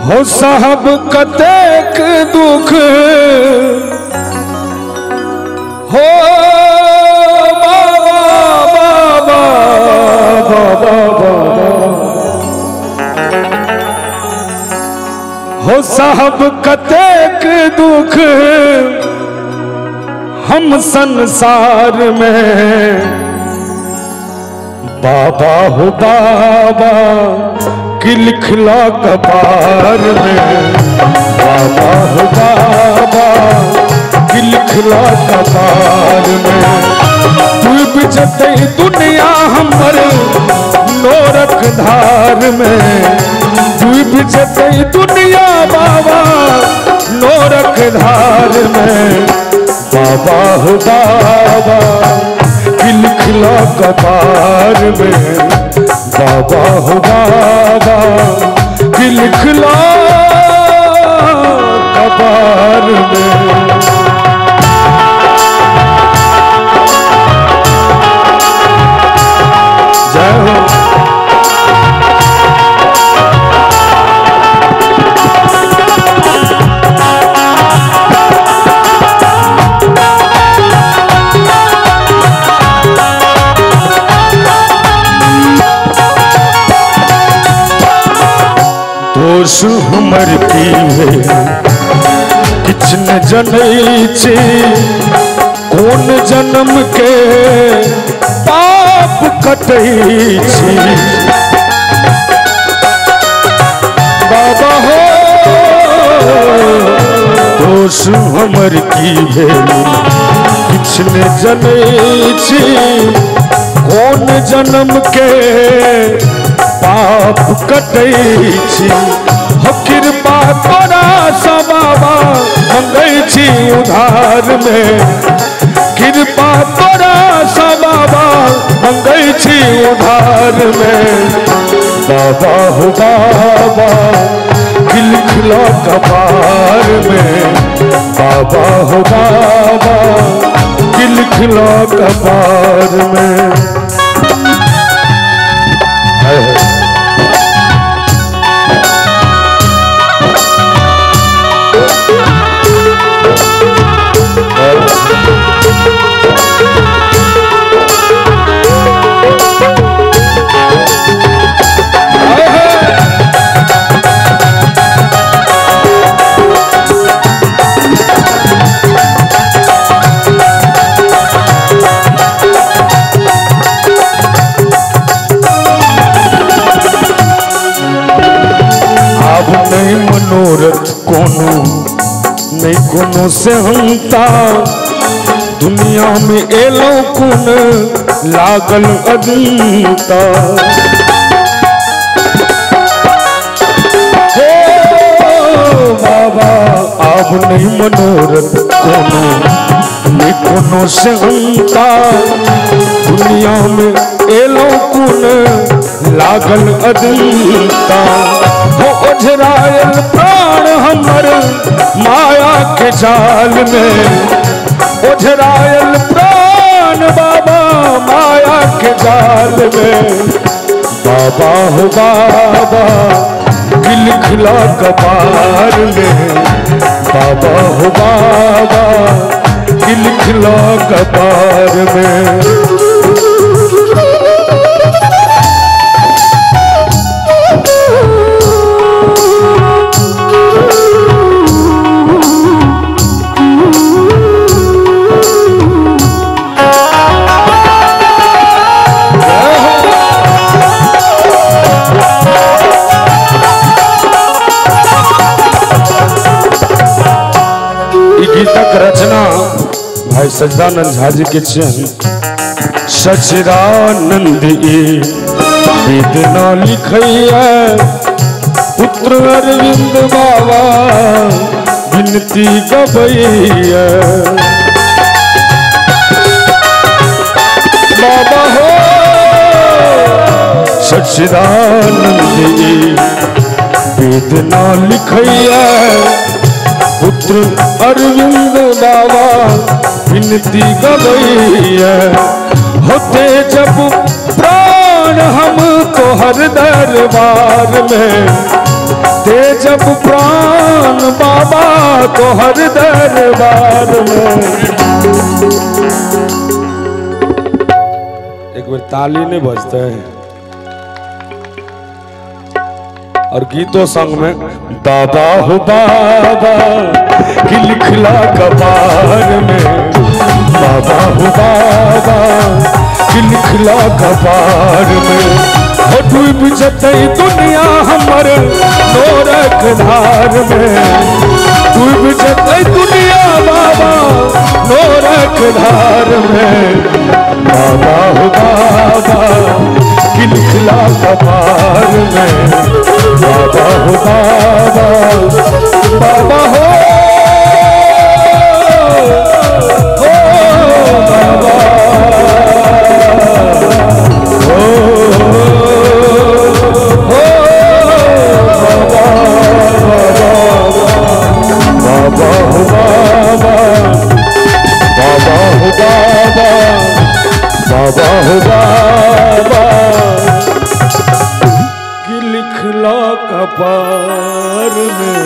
हो साहब कतेक दुख हो बाबा बाबा बाबा हो साहब कतेक दुख हम संसार में बाबा हो बाबा कि लिखला कपार में बाबा हो बाबा कि लिखला कपार में डूब जते दुनिया हमर नोरक धार में डूब जते दुनिया बाबा नोरक धार में बाबा हो बाबा कि लिखला कपार में बाबा हो बाबा कि लिखला कपार में। जय हो। दोष हमर की है किछ न जनै छी कोन जन्म के पाप कटै छी बाबा हो दोष हमर की है किछ न जनै छी कोन जन्म के पाप कटै छी हो कृपा तोरा सा बाबा मंगै छी उधार में कृपा तोरा सा बाबा मंगै छी उधार में बाबा हो बाबा कि लिखला कपार में बाबा हो बाबा कि लिखला कपार में। मनोरथ कोनो नहीं कोनो से हमता दुनिया में एलो कुन लागल अदंता हो बाबा अब नहीं मनोरथ कोनो नहीं कोनो से हमता दुनिया में एलो कुन लागल अदंता हो ओझरायल प्राण हमर माया के जाल में ओझरायल प्राण बाबा माया के जाल में बाबा हो बाबा कि लिखला कपार में बाबा हो बाबा कि लिखला कपार में। गीतक रचना भाई सच्चिदानंद झा जी के चयन सच्चिदानंद वेदना लिखैया पुत्र अरविंद बाबा विनती गबैया बाबा हो सच्चिदानंद वेदना लिखैया पुत्र अरविंद बाबा विनती गबैया होते जब प्राण हम तो हर दरबार में दे जब प्राण बाबा को हर दरबार में। एक बार ताली नहीं बजते हैं और गीतों संग में बाबा हो बाबा कि लिखला कपार में, बाबा हो बाबा कि लिखला कपार में। हो डूब जतई दुनिया हमर नोरक धार में, डूब जतई दुनिया बाबा नोरक धार में। बाबा हो बाबा कि लिखला कपार में, बाबा हो बाबा, बाबा हो बाबा हो बाबा हो बाबा, बाबा हो बाबा, बाबा हो बाबा कि लिखला कपार में।